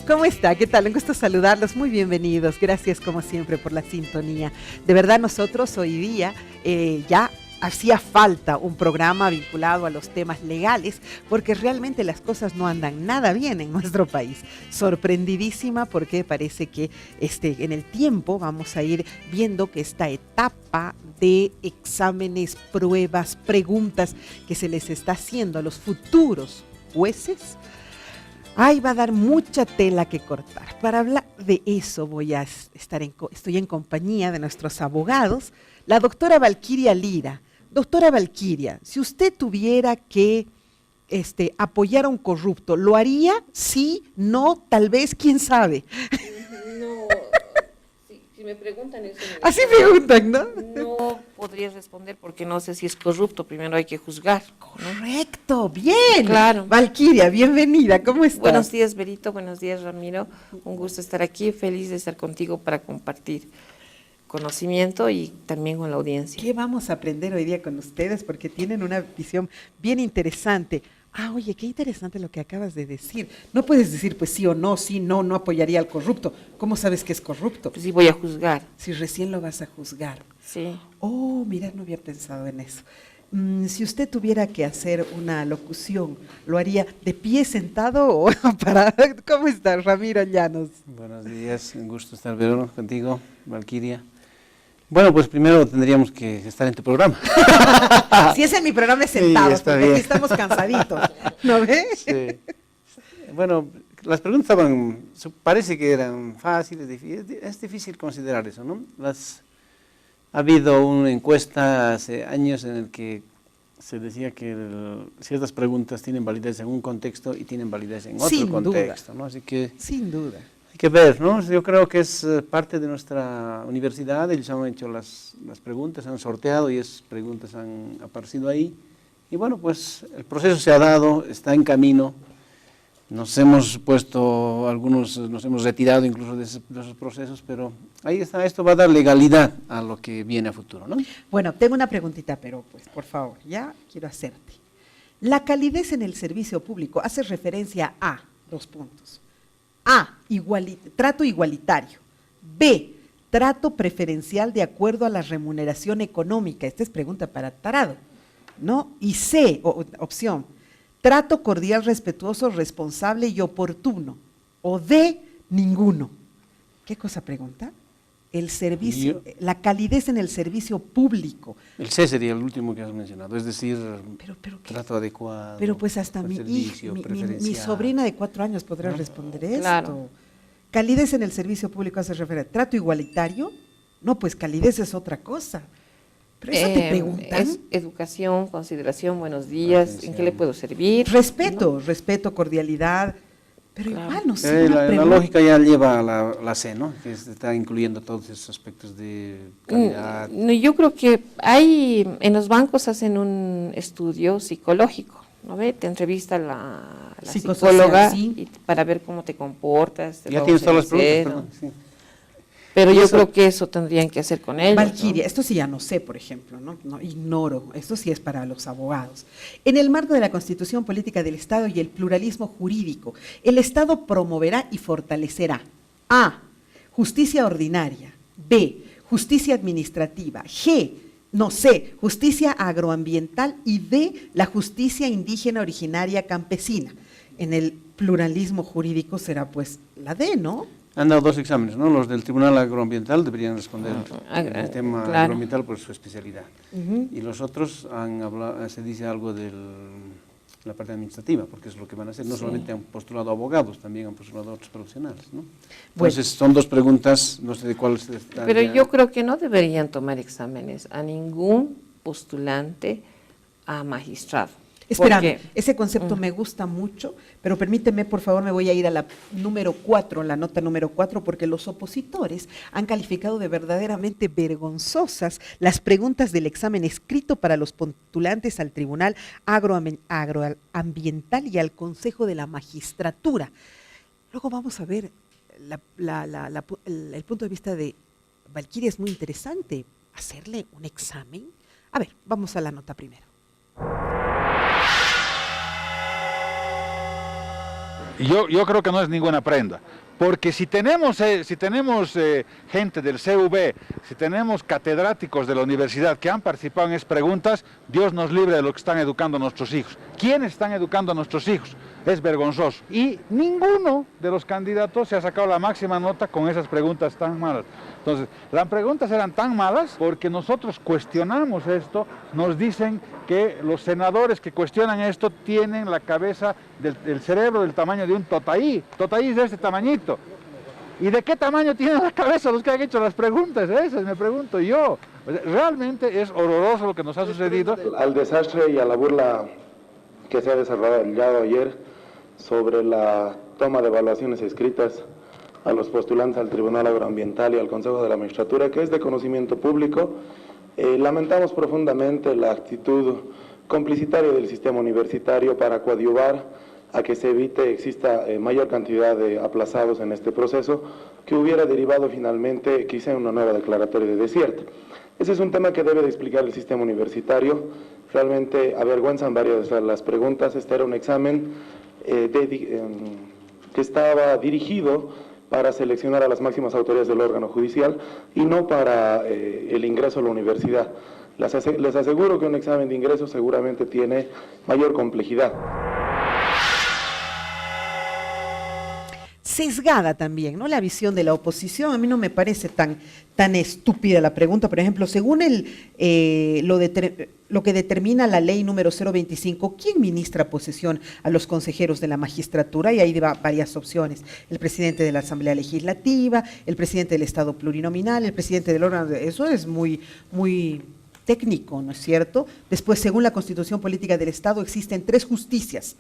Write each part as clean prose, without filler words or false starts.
¿Cómo está? ¿Qué tal? Un gusto saludarlos. Muy bienvenidos. Gracias como siempre por la sintonía. De verdad nosotros hoy día ya hacía falta un programa vinculado a los temas legales porque realmente las cosas no andan nada bien en nuestro país. Sorprendidísima porque parece que en el tiempo vamos a ir viendo que esta etapa de exámenes, pruebas, preguntas que se les está haciendo a los futuros jueces, ay, va a dar mucha tela que cortar. Para hablar de eso estoy en compañía de nuestros abogados, la doctora Valquiria Lira. Doctora Valquiria, si usted tuviera que apoyar a un corrupto, ¿lo haría? Sí, no, tal vez, quién sabe. No, si me preguntan eso. Así preguntan, ¿no? No podría responder porque no sé si es corrupto, primero hay que juzgar, ¿no? Correcto, bien. Claro. Valquiria, bienvenida, ¿cómo estás? Buenos días, Berito, buenos días, Ramiro. Un gusto estar aquí, feliz de estar contigo para compartir conocimiento y también con la audiencia. ¿Qué vamos a aprender hoy día con ustedes? Porque tienen una visión bien interesante. Ah, oye, qué interesante lo que acabas de decir. No puedes decir, pues sí o no, sí, no, no apoyaría al corrupto. ¿Cómo sabes que es corrupto? Pues sí, voy a juzgar. Si recién lo vas a juzgar. Sí. Oh, mira, no había pensado en eso. Si usted tuviera que hacer una locución, ¿lo haría de pie, sentado o parado? ¿Cómo estás, Ramiro Llanos? Buenos días, un gusto estar contigo, Valquiria. Bueno, pues primero tendríamos que estar en tu programa. Si es en mi programa es sentados, está porque bien. aquí estamos cansaditos, ¿no ves? Sí. Bueno, las preguntas parece que eran fáciles, es difícil considerar eso, ¿no? Ha habido una encuesta hace años en el que se decía que ciertas preguntas tienen validez en un contexto y tienen validez en otro Sin contexto, duda. ¿no? Así que Sin duda. hay que ver, ¿no? Yo creo que es parte de nuestra universidad, ellos han hecho las preguntas, han sorteado y esas preguntas han aparecido ahí. Y bueno, pues el proceso se ha dado, está en camino, nos hemos puesto, algunos nos hemos retirado incluso de esos procesos, pero ahí está, esto va a dar legalidad a lo que viene a futuro, ¿no? Bueno, tengo una preguntita, pero pues por favor, ya quiero hacerte. La calidez en el servicio público hace referencia a dos puntos. A, trato igualitario. B, trato preferencial de acuerdo a la remuneración económica. Esta es pregunta para tarado, ¿no? Y C, opción, trato cordial, respetuoso, responsable y oportuno. O D, ninguno. ¿Qué cosa pregunta? El servicio, la calidez en el servicio público. El C sería el último que has mencionado, es decir, trato adecuado. Pero pues hasta mi sobrina de 4 años podrá responder esto. Claro. Calidez en el servicio público hace referencia. ¿Trato igualitario? No, pues calidez es otra cosa. Pero eso te preguntan. Es educación, consideración, buenos días, Atención. ¿en qué le puedo servir? Respeto, ¿no? Respeto, cordialidad. Pero Claro. igual, no sé. La lógica ya lleva a la C, ¿no? Que está incluyendo todos esos aspectos de calidad. No, yo creo que en los bancos hacen un estudio psicológico, ¿no ve? Te entrevista la psicóloga sí. para ver cómo te comportas. Ya tienes todas las preguntas, perdón. Sí. Pero yo creo que eso tendrían que hacer con ellos. Valquiria, ¿no? esto sí ya no sé, por ejemplo, ¿no? No ignoro, esto sí es para los abogados. En el marco de la Constitución Política del Estado y el pluralismo jurídico, el Estado promoverá y fortalecerá A, justicia ordinaria, B, justicia administrativa, C, justicia agroambiental y D, la justicia indígena originaria campesina. En el pluralismo jurídico será pues la D, ¿no? Han dado 2 exámenes, ¿no? Los del Tribunal Agroambiental deberían responder el tema claro. agroambiental por su especialidad. Y los otros se dice algo de la parte administrativa, porque es lo que van a hacer. No solamente han postulado abogados, también han postulado otros profesionales, ¿no? Entonces, son 2 preguntas, no sé de cuál se está. Pero yo creo que no deberían tomar exámenes a ningún postulante a magistrado. Espérame, ese concepto me gusta mucho, pero permíteme, por favor, me voy a ir a la número 4, la nota número 4, porque los opositores han calificado de verdaderamente vergonzosas las preguntas del examen escrito para los postulantes al Tribunal Agroambiental y al Consejo de la Magistratura. Luego vamos a ver el punto de vista de Valquiria, es muy interesante hacerle un examen. A ver, vamos a la nota primero. Yo creo que no es ninguna prenda, porque si tenemos gente del CUB, si tenemos catedráticos de la universidad que han participado en esas preguntas, Dios nos libre de lo que están educando a nuestros hijos. ¿Quiénes están educando a nuestros hijos? Es vergonzoso. Y ninguno de los candidatos se ha sacado la máxima nota con esas preguntas tan malas. Entonces, las preguntas eran tan malas porque nosotros cuestionamos esto, nos dicen que los senadores que cuestionan esto tienen la cabeza del cerebro del tamaño de un totaí. Totaí es de este tamañito. ¿Y de qué tamaño tienen la cabeza los que han hecho las preguntas? Esas me pregunto yo. Realmente es horroroso lo que nos ha sucedido. Al desastre y a la burla que se ha desarrollado ayer sobre la toma de evaluaciones escritas a los postulantes al Tribunal Agroambiental y al Consejo de la Magistratura, que es de conocimiento público, lamentamos profundamente la actitud complicitaria del sistema universitario para coadyuvar a que se evite exista mayor cantidad de aplazados en este proceso, que hubiera derivado finalmente quizá en una nueva declaratoria de desierto. Ese es un tema que debe de explicar el sistema universitario. Realmente avergüenzan varias de las preguntas. Este era un examen que estaba dirigido para seleccionar a las máximas autoridades del órgano judicial y no para el ingreso a la universidad. Les aseguro que un examen de ingreso seguramente tiene mayor complejidad. Sesgada también, ¿no? La visión de la oposición, a mí no me parece tan estúpida la pregunta. Por ejemplo, según lo que determina la ley número 025, ¿quién ministra posesión a los consejeros de la magistratura? Y hay varias opciones: el presidente de la Asamblea Legislativa, el presidente del Estado Plurinominal, el presidente del órgano. Eso es muy técnico, ¿no es cierto? Después, según la Constitución Política del Estado, existen 3 justicias: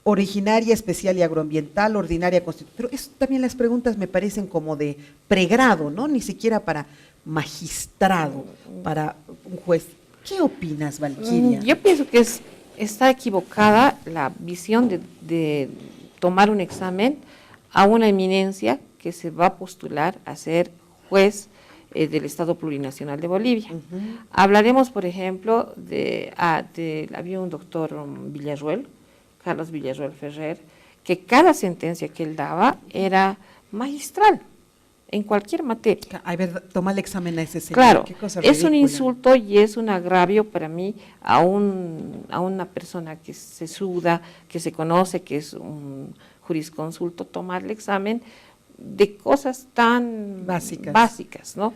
originaria, especial y agroambiental, ordinaria, constitucional. Pero también las preguntas me parecen como de pregrado, ¿no? Ni siquiera para magistrado, para un juez. ¿Qué opinas, Valquiria? Yo pienso que está equivocada la visión de tomar un examen a una eminencia que se va a postular a ser juez del Estado Plurinacional de Bolivia. Hablaremos, por ejemplo, había un doctor Villarruel, Carlos Villarruel Ferrer, que cada sentencia que él daba era magistral, en cualquier materia. A ver, toma el examen a ese señor. Claro, Qué cosa es un ridícula. insulto y es un agravio para mí a una persona que se suda, que se conoce, que es un jurisconsulto, tomar el examen de cosas tan básicas, ¿no?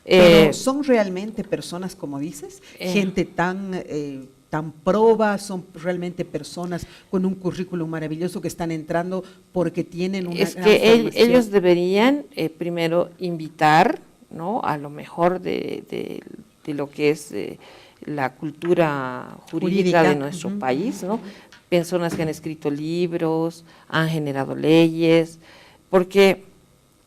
Pero ¿son realmente personas, como dices, gente tan proba? ¿Son realmente personas con un currículum maravilloso que están entrando porque tienen una es gran que formación? ellos deberían primero invitar, ¿no?, a lo mejor de lo que es la cultura jurídica de nuestro país, ¿no? Personas que han escrito libros, han generado leyes, porque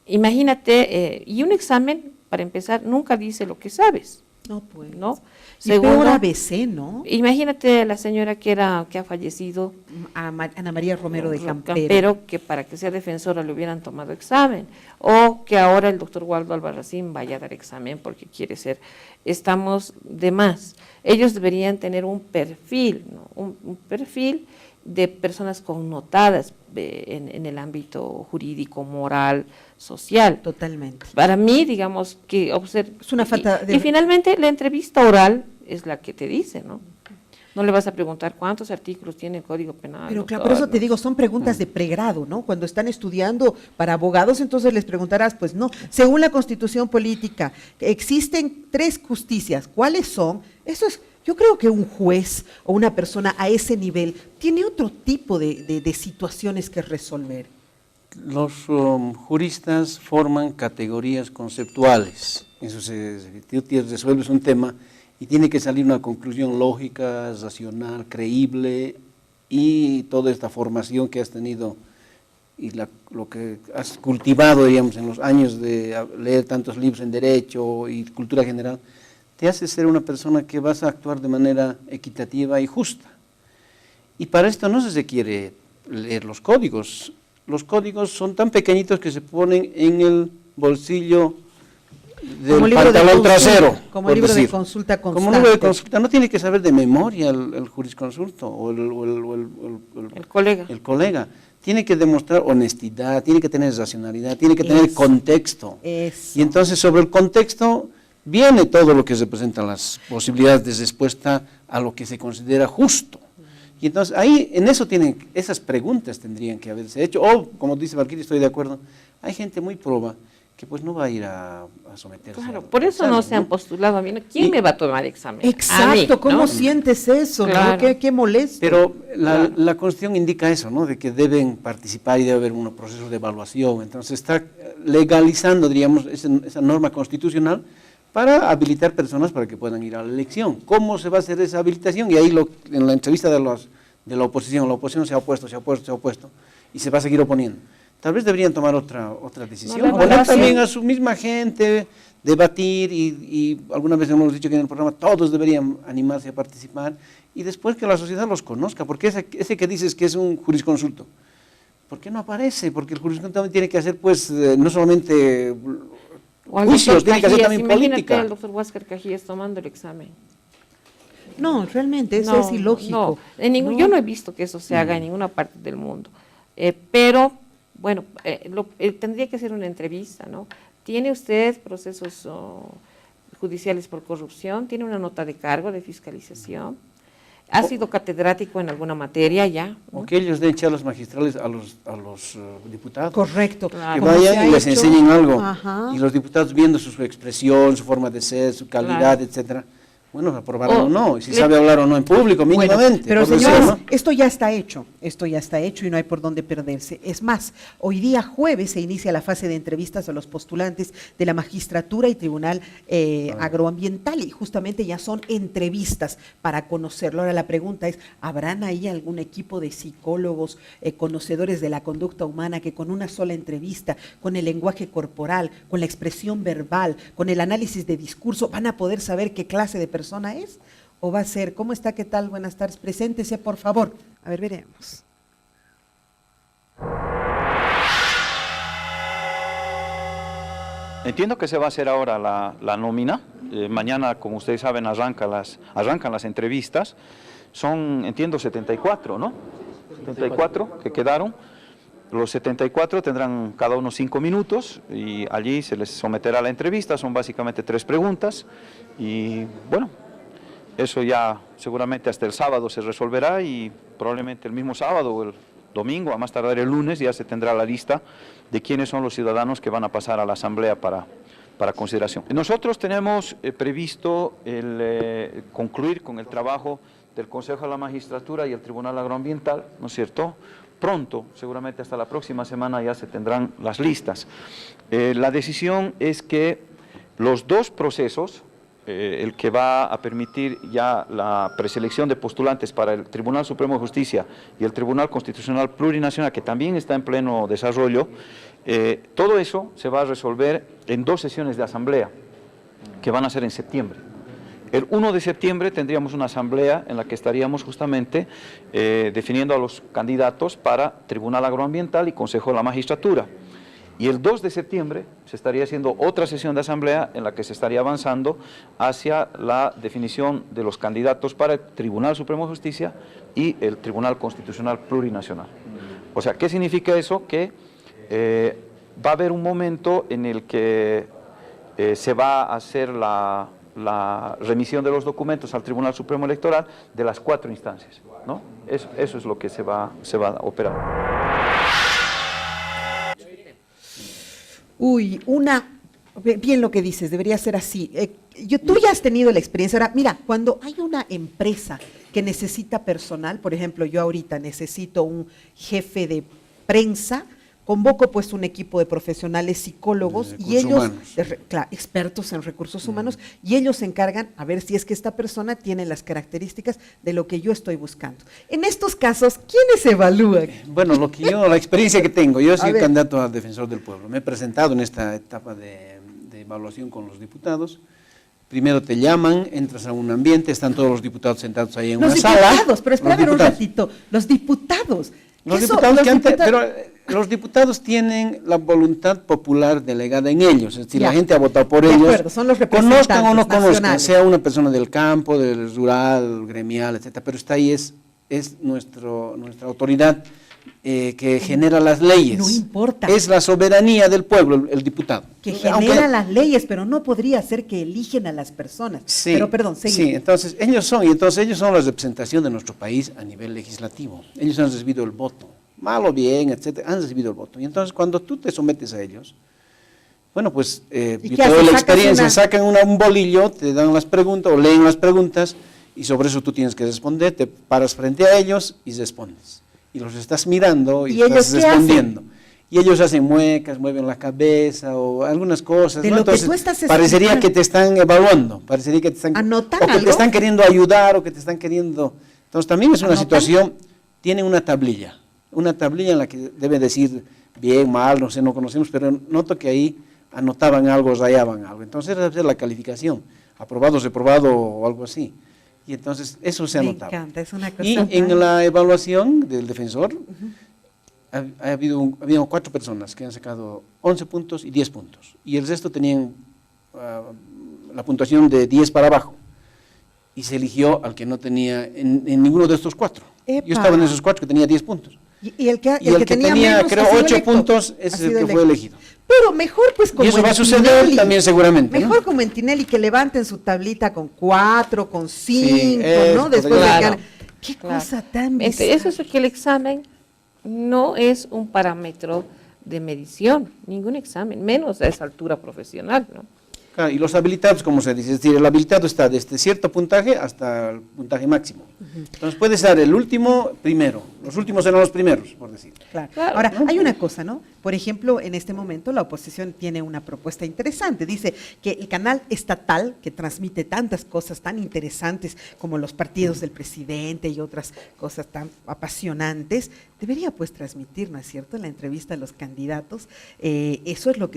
imagínate, y un examen, para empezar, nunca dice lo que sabes. No, pues. ¿No? Y peor ABC, ¿no? Imagínate la señora que ha fallecido, Ana María Romero de Campero. Campero, que para que sea defensora le hubieran tomado examen, o que ahora el doctor Waldo Albarracín vaya a dar examen porque quiere ser. Estamos de más. Ellos deberían tener un perfil, ¿no? un perfil de personas connotadas en el ámbito jurídico, moral, social. Totalmente. Para mí, digamos, que es una falta y finalmente la entrevista oral es la que te dice, ¿no? No le vas a preguntar cuántos artículos tiene el Código Penal. Pero claro, por eso te digo, son preguntas de pregrado, ¿no? Cuando están estudiando para abogados, entonces les preguntarás, pues no, según la Constitución Política, existen 3 justicias, ¿cuáles son? Eso es, yo creo que un juez o una persona a ese nivel tiene otro tipo de situaciones que resolver. Los juristas forman categorías conceptuales. Eso tú resuelves un tema y tiene que salir una conclusión lógica, racional, creíble, y toda esta formación que has tenido y lo que has cultivado, digamos, en los años de leer tantos libros en derecho y cultura general, te hace ser una persona que vas a actuar de manera equitativa y justa. Y para esto no se requiere leer los códigos. Los códigos son tan pequeñitos que se ponen en el bolsillo del pantalón trasero. Como libro de consulta constante. Como libro de consulta. No tiene que saber de memoria el jurisconsulto o el colega. El colega. tiene que demostrar honestidad, tiene que tener racionalidad, tiene que tener Eso. contexto. Eso. Y entonces sobre el contexto viene todo lo que representan las posibilidades de respuesta a lo que se considera justo. Y entonces ahí, en eso esas preguntas tendrían que haberse hecho, o como dice Valkyrie, estoy de acuerdo, hay gente muy proba que pues no va a ir a someterse. Claro, al por eso examen, no se han postulado a mí. ¿Quién me va a tomar examen? Exacto, A mí, ¿cómo ¿no? sientes eso? Claro. ¿No? Qué molesto. Pero Claro. la Constitución indica eso, ¿no? De que deben participar y debe haber un proceso de evaluación. Entonces está legalizando, diríamos, esa norma constitucional para habilitar personas para que puedan ir a la elección. ¿Cómo se va a hacer esa habilitación? Y ahí en la entrevista de la oposición se ha opuesto, y se va a seguir oponiendo. Tal vez deberían tomar otra decisión, No, la poner evaluación. también a su misma gente, debatir, y alguna vez hemos dicho que en el programa todos deberían animarse a participar, y después que la sociedad los conozca, porque ese que dices que es un jurisconsulto, ¿por qué no aparece? Porque el jurisconsulto también tiene que hacer, pues, no solamente O al juicios, doctor tiene que hacer Cajías, también imagínate política. al doctor Huáscar Cajías tomando el examen. No, realmente eso No, es ilógico. no, yo no he visto que eso se haga en ninguna parte del mundo. Pero, bueno, tendría que ser una entrevista, ¿no? ¿Tiene usted procesos judiciales por corrupción? ¿Tiene una nota de cargo de fiscalización? ¿Ha sido catedrático en alguna materia ya? ¿no? O que ellos den charlas magistrales a los diputados. Correcto. Claro. Que Como se ha vayan y les hecho. enseñen algo. Ajá. Y los diputados viendo su expresión, su forma de ser, su calidad, Claro. etcétera. Bueno, aprobarán o no, y si le- sabe hablar o no en público, Bueno, mínimamente. pero por decir, señores, ¿no? esto ya está hecho y no hay por dónde perderse. Es más, hoy día jueves se inicia la fase de entrevistas a los postulantes de la magistratura y tribunal agroambiental, y justamente ya son entrevistas para conocerlo. Ahora la pregunta es, ¿habrán ahí algún equipo de psicólogos, conocedores de la conducta humana, que con una sola entrevista, con el lenguaje corporal, con la expresión verbal, con el análisis de discurso, van a poder saber qué clase de persona es? ¿O va a ser, cómo está, qué tal, buenas tardes, preséntese por favor? A ver, veremos. Entiendo que se va a hacer ahora la nómina. Mañana, como ustedes saben, arrancan las entrevistas. Son, entiendo, 74, ¿no? 74 que quedaron. Los 74 tendrán cada uno 5 minutos y allí se les someterá a la entrevista. Son básicamente 3 preguntas y, bueno, eso ya seguramente hasta el sábado se resolverá, y probablemente el mismo sábado o el domingo, a más tardar el lunes, ya se tendrá la lista de quiénes son los ciudadanos que van a pasar a la Asamblea para consideración. Nosotros tenemos previsto concluir con el trabajo del Consejo de la Magistratura y el Tribunal Agroambiental, ¿no es cierto? Pronto, seguramente hasta la próxima semana ya se tendrán las listas. La decisión es que los 2 procesos, el que va a permitir ya la preselección de postulantes para el Tribunal Supremo de Justicia y el Tribunal Constitucional Plurinacional, que también está en pleno desarrollo, todo eso se va a resolver en 2 sesiones de asamblea, que van a ser en septiembre. El 1 de septiembre tendríamos una asamblea en la que estaríamos justamente definiendo a los candidatos para Tribunal Agroambiental y Consejo de la Magistratura. Y el 2 de septiembre se estaría haciendo otra sesión de asamblea en la que se estaría avanzando hacia la definición de los candidatos para el Tribunal Supremo de Justicia y el Tribunal Constitucional Plurinacional. O sea, ¿qué significa eso? Que va a haber un momento en el que se va a hacer la remisión de los documentos al Tribunal Supremo Electoral de las 4 instancias, ¿no? Eso es lo que se va a operar. Uy, bien lo que dices, debería ser así. Tú ya has tenido la experiencia. Ahora, mira, cuando hay una empresa que necesita personal, por ejemplo, yo ahorita necesito un jefe de prensa, convoco pues un equipo de profesionales psicólogos y ellos, expertos en recursos humanos, y ellos se encargan a ver si es que esta persona tiene las características de lo que yo estoy buscando. En estos casos, ¿quiénes evalúan? Bueno, la experiencia que tengo, yo soy ver. candidato a defensor del pueblo. Me he presentado en esta etapa de evaluación con los diputados. Primero te llaman, entras a un ambiente, están todos los diputados sentados ahí en Los una sala. diputados, pero espérame un ratito, los diputados. Los ¿Qué son diputados, los diputados? pero los diputados tienen la voluntad popular delegada en ellos, es decir, Ya. la gente ha votado por De ellos, acuerdo, son los representantes conozcan o no conozcan, nacionales. sea una persona del campo, del rural, gremial, etcétera, pero está ahí, es nuestra autoridad que genera las leyes. No importa. Es la soberanía del pueblo, el diputado. Que genera las leyes, pero no podría ser que eligen a las personas. Sí, pero perdón, seguimos. sí, entonces ellos son la representación de nuestro país a nivel legislativo. Ellos han recibido el voto, mal o bien, etcétera, han recibido el voto. Y entonces cuando tú te sometes a ellos, bueno, pues yo te doy la experiencia, sacan un bolillo, te dan las preguntas o leen las preguntas y sobre eso tú tienes que responder, te paras frente a ellos y respondes. Y los estás mirando y estás respondiendo. Y ellos hacen muecas, mueven la cabeza o algunas cosas. De ¿no? lo Entonces, que tú estás parecería que te están evaluando, parecería que te están, ¿anotan o que algo? te están queriendo ayudar o que te están queriendo. Entonces también es una ¿Anotan? situación, tiene una tablilla en la que debe decir bien, mal, no sé, no conocemos, pero noto que ahí anotaban algo, rayaban algo. Entonces esa es la calificación, aprobado, reprobado o algo así. Y entonces eso se anotaba. Me encanta, es una cosa. Y en la evaluación del defensor, había 4 personas que han sacado 11 puntos y 10 puntos. Y el resto tenían la puntuación de 10 para abajo. Y se eligió al que no tenía en ninguno de estos 4. ¡Epa! Yo estaba en esos 4 que tenía 10 puntos. Y el que tenía menos creo, ha sido 8 electo. puntos, ese es el que fue elegido. Pero mejor pues como Y eso va a en suceder Tinelli. también seguramente. Mejor ¿no? como en Tinelli, que levanten su tablita con 4, con 5, eso ¿no? Después podría de ser. que... Qué Claro. cosa tan Eso es que el examen no es un parámetro de medición, ningún examen, menos a esa altura profesional, ¿no? Claro, y los habilitados, como se dice, es decir, el habilitado está desde cierto puntaje hasta el puntaje máximo. Entonces puede ser el último primero, los últimos eran los primeros, por decir. Claro. Claro. Ahora, hay una cosa, ¿no? Por ejemplo, en este momento la oposición tiene una propuesta interesante. Dice que el canal estatal, que transmite tantas cosas tan interesantes como los partidos del presidente y otras cosas tan apasionantes, debería pues transmitir, ¿no es cierto?, la entrevista a los candidatos. Eso es lo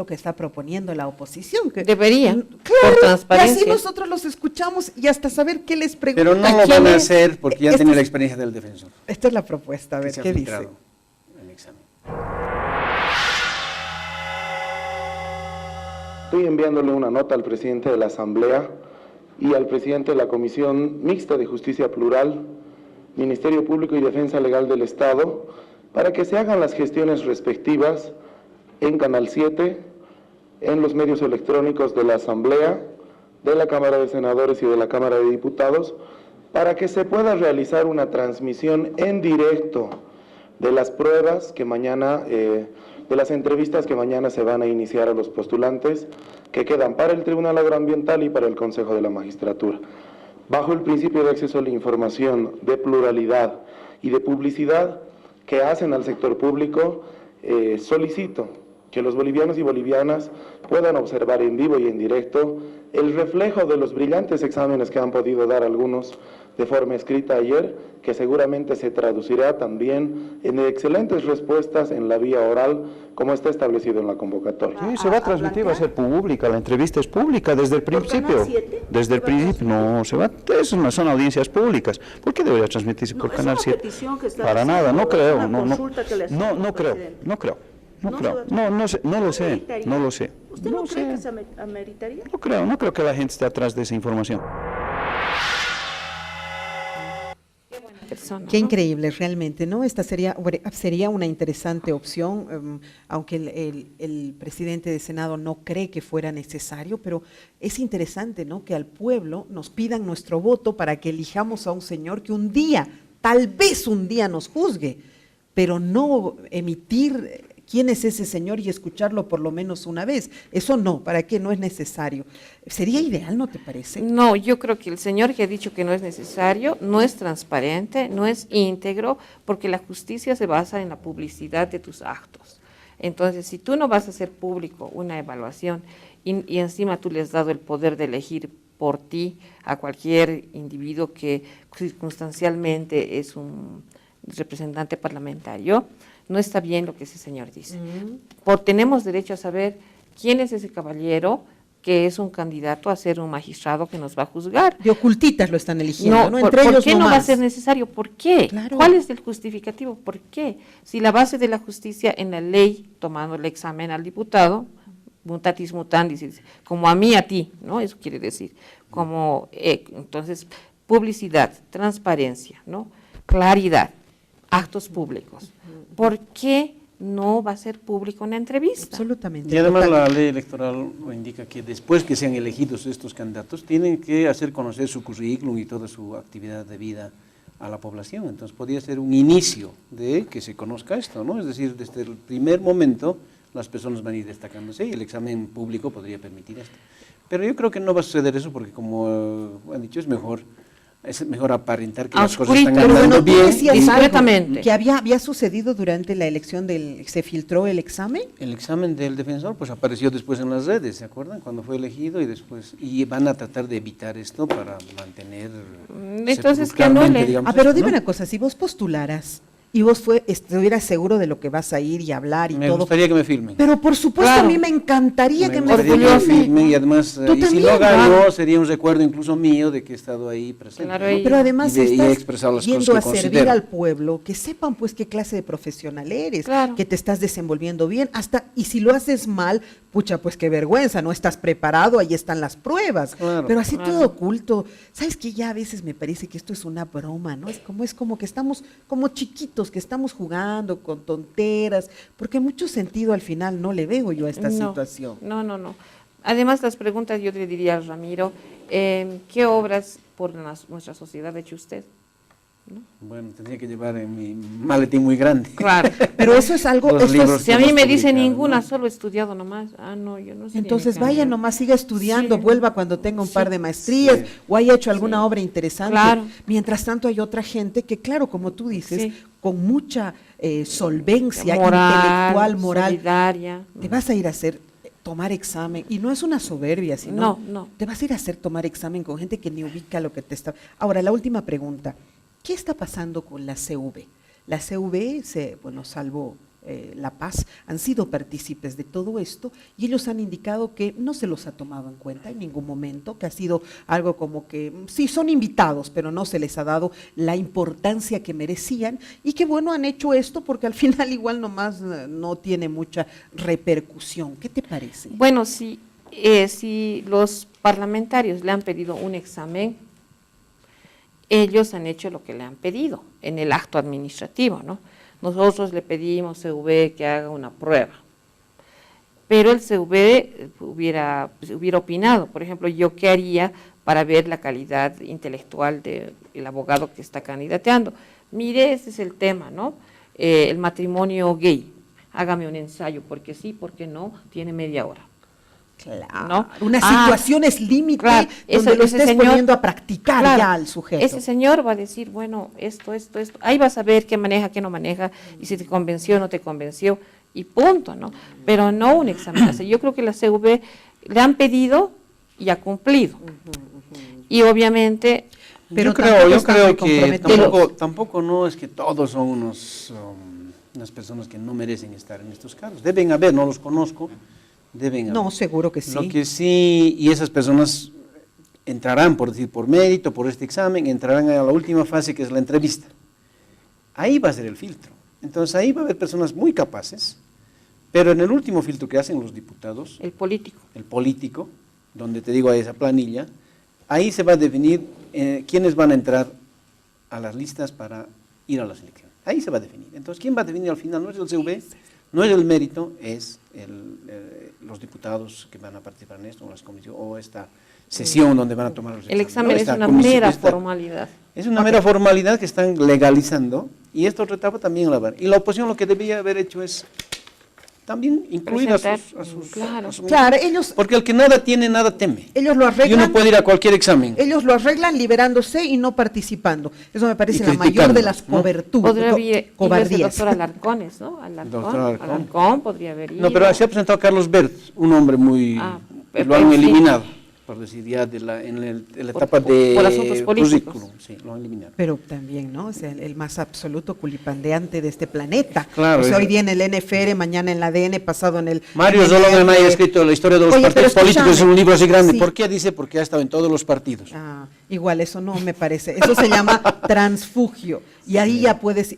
que está proponiendo la oposición. Que, Debería, claro, por transparencia. Y así nosotros los escuchamos y hasta saber qué les preguntan. Pero no lo van a hacer porque ya Esto tienen es- la experiencia del defensor. Esta es la propuesta, a que ver, se ha ¿qué dice? filtrado en el examen. Estoy enviándole una nota al presidente de la Asamblea y al presidente de la Comisión Mixta de Justicia Plural, Ministerio Público y Defensa Legal del Estado, para que se hagan las gestiones respectivas en Canal 7, en los medios electrónicos de la Asamblea, de la Cámara de Senadores y de la Cámara de Diputados, para que se pueda realizar una transmisión en directo de las pruebas que mañana, de las entrevistas que mañana se van a iniciar a los postulantes, que quedan para el Tribunal Agroambiental y para el Consejo de la Magistratura. Bajo el principio de acceso a la información, de pluralidad y de publicidad que hacen al sector público, solicito que los bolivianos y bolivianas puedan observar en vivo y en directo el reflejo de los brillantes exámenes que han podido dar algunos de forma escrita ayer, que seguramente se traducirá también en excelentes respuestas en la vía oral, como está establecido en la convocatoria. Sí, se va a transmitir, va a ser pública, la entrevista es pública desde el principio. Desde el principio, no, son audiencias públicas. ¿Por qué debería transmitirse por Canal 7? Para nada, no creo, no lo sé. ¿Usted no cree que se ameritaría? No creo que la gente esté atrás de esa información. Persona, Qué ¿no? increíble, realmente, ¿no? Esta sería una interesante opción, aunque el presidente de Senado no cree que fuera necesario, pero es interesante, ¿no?, que al pueblo nos pidan nuestro voto para que elijamos a un señor que un día, tal vez un día nos juzgue, pero no emitir quién es ese señor y escucharlo por lo menos una vez. Eso no, ¿para qué? No es necesario. Sería ideal, ¿no te parece? No, yo creo que el señor que ha dicho que no es necesario, no es transparente, no es íntegro, porque la justicia se basa en la publicidad de tus actos. Entonces, si tú no vas a hacer público una evaluación y encima tú le has dado el poder de elegir por ti a cualquier individuo que circunstancialmente es un representante parlamentario, no está bien lo que ese señor dice. Tenemos derecho a saber quién es ese caballero que es un candidato a ser un magistrado que nos va a juzgar. De ocultitas lo están eligiendo, ¿no? ¿Por ellos qué no va a más. ser necesario? ¿Por qué? Claro. ¿Cuál es el justificativo? ¿Por qué? Si la base de la justicia en la ley, tomando el examen al diputado, mutatis mutandis, como a mí, a ti, ¿no? Eso quiere decir, entonces, publicidad, transparencia, ¿no? Claridad. actos públicos. ¿Por qué no va a ser público una entrevista? Absolutamente. Y además total. la ley electoral lo indica que después que sean elegidos estos candidatos, tienen que hacer conocer su currículum y toda su actividad de vida a la población. Entonces podría ser un inicio de que se conozca esto, ¿no? Es decir, desde el primer momento las personas van a ir destacándose y el examen público podría permitir esto. Pero yo creo que no va a suceder eso porque, como han dicho, es mejor aparentar que las cosas están Oscurito. Pero andando bueno, tú bien. decías Discretamente. algo que había sucedido durante la elección se filtró el examen. El examen del defensor pues apareció después en las redes, ¿se acuerdan? Cuando fue elegido y después, y van a tratar de evitar esto para mantener Entonces, que sepulcralmente, anule. digamos, Pero esto, dime ¿no? una cosa, si vos postularas y vos estuvieras seguro de lo que vas a ir y hablar y Me todo, gustaría que me filmen. pero por supuesto Claro. a mí me encantaría que me gustaría que me orgulloso. filmen y además, Tú y si también, no ganó, claro. sería un recuerdo incluso mío de que he estado ahí presente. Claro, ¿no? y- Pero además y he estás expresado las yendo cosas a que servir considero. al pueblo, que sepan pues qué clase de profesional eres, Claro. que te estás desenvolviendo bien, y si lo haces mal, pucha, pues qué vergüenza, no estás preparado, ahí están las pruebas. Claro. Pero así Claro. todo oculto, ¿sabes qué? Ya a veces me parece que esto es una broma, ¿no? Es como que estamos como chiquitos, que estamos jugando con tonteras, porque mucho sentido al final no le veo yo a esta No, situación. No. Además, las preguntas yo le diría a Ramiro, ¿qué obras por nuestra sociedad ha hecho usted? Bueno, tendría que llevar en mi maletín muy grande. Claro. Pero eso es algo, Los esto libros. es, Si a mí me dice publicado, ninguna, ¿no? solo he estudiado nomás. No, yo no sé. entonces vaya nomás, siga estudiando, Sí. vuelva cuando tenga un Sí. par de maestrías Sí. o haya hecho alguna Sí. obra interesante. Claro. Mientras tanto hay otra gente que, claro, como tú dices, Sí. con mucha solvencia Moral, intelectual, moral, solidaria. te vas a ir a hacer tomar examen, y no es una soberbia, sino No. te vas a ir a hacer tomar examen con gente que ni ubica lo que te está. Ahora, la última pregunta, ¿qué está pasando con la CV? La CV, salvo La Paz, han sido partícipes de todo esto y ellos han indicado que no se los ha tomado en cuenta en ningún momento, que ha sido algo como que sí, son invitados, pero no se les ha dado la importancia que merecían y que bueno, han hecho esto porque al final igual nomás no tiene mucha repercusión. ¿Qué te parece? Bueno, si los parlamentarios le han pedido un examen, ellos han hecho lo que le han pedido en el acto administrativo, ¿no? Nosotros le pedimos CV que haga una prueba, pero el CV hubiera opinado, por ejemplo, yo qué haría para ver la calidad intelectual del abogado que está candidateando. Mire, ese es el tema, ¿no? El matrimonio gay, hágame un ensayo, porque sí, porque no, tiene media hora. Claro, ¿No? unas situaciones límite claro, donde lo ese estés señor- poniendo a practicar Claro, ya al sujeto. Ese señor va a decir, bueno, esto. Ahí vas a ver qué maneja, qué no maneja, y si te convenció o no te convenció, y punto, ¿no? Pero no un examen. O sea, yo creo que la CV le han pedido y ha cumplido. Y obviamente, Pero yo tampoco están creo muy que comprometidos. tampoco no es que todos son unas personas que no merecen estar en estos cargos. Deben haber, no los conozco, deben No, haber. seguro que sí. Lo que sí, y esas personas entrarán, por decir, por mérito, por este examen, entrarán a la última fase que es la entrevista. Ahí va a ser el filtro. Entonces ahí va a haber personas muy capaces, pero en el último filtro que hacen los diputados, el político. el político, donde te digo a esa planilla, ahí se va a definir quiénes van a entrar a las listas para ir a las elecciones. Ahí se va a definir. Entonces, ¿quién va a definir al final? No es el CV, no es el mérito, es los diputados que van a participar en esto, o las comisiones, o esta sesión donde van a tomar los El exámenes, examen ¿no? es Esta una comisión, mera esta- formalidad. es una mera formalidad que están legalizando, y esta otra etapa también la van. Y la oposición lo que debía haber hecho es también incluir a Presentar, sus claro. Claro, ellos porque el que nada tiene, nada teme. lo Y uno arreglan. puede ir a cualquier examen. Ellos lo arreglan liberándose y no participando. Eso me parece Y la mayor criticando, de las ¿no? coberturas, Podría haber ido ese cobardías. doctor Alarcones, ¿no? Doctor Alarcón. Alarcón podría haber ido. No, pero se ha presentado Carlos Bert, un hombre muy... lo han sí. eliminado, por decir, ya en la etapa de por asuntos políticos. currículum, sí, lo han eliminado. Pero también, ¿no? O sea, el más absoluto culipandeante de este planeta. Claro, O sea, es- hoy día en el NFR, mañana en la ADN, pasado en el... Mario en el Zolongan NFR. ha escrito la historia de los Oye, pero partidos políticos, es escúchame. un libro así grande. Sí. ¿Por qué? Dice, porque ha estado en todos los partidos. Ah, igual, eso no me parece. Eso se llama transfugio. Y ahí ya puedes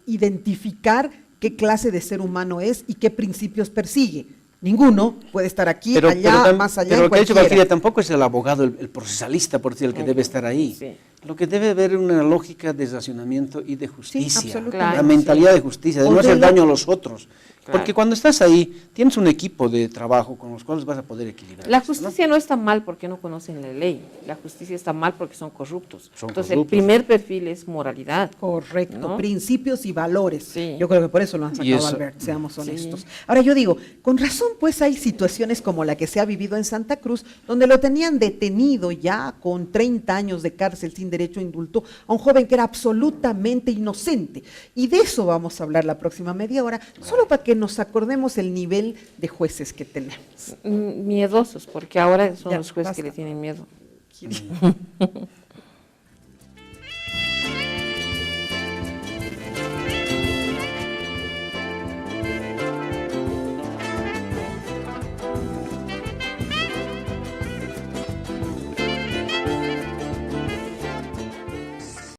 identificar qué clase de ser humano es y qué principios persigue. Ninguno puede estar aquí, allá, más allá, pero en lo que ha dicho cualquiera. Valquiria tampoco es el abogado, el procesalista, por decir, el que debe estar ahí. Sí. Lo que debe haber una lógica de racionamiento y de justicia, absolutamente. la Claro, mentalidad de justicia, de O no de hacer la- daño a los otros. Claro. Porque cuando estás ahí, tienes un equipo de trabajo con los cuales vas a poder equilibrar. La esto, ¿no? justicia no está mal porque no conocen la ley, la justicia está mal porque son corruptos. Son Entonces corruptos. el primer perfil es moralidad. Correcto, ¿No? principios y valores. Sí. Yo creo que por eso lo han Y sacado, eso- Albert, seamos Sí. honestos. Ahora yo digo, con razón pues hay situaciones como la que se ha vivido en Santa Cruz, donde lo tenían detenido ya con 30 años de cárcel sin derecho a indulto a un joven que era absolutamente inocente. Y de eso vamos a hablar la próxima media hora, solo para que nos acordemos el nivel de jueces que tenemos. Miedosos, porque ahora son Ya, los jueces que basta. le tienen miedo.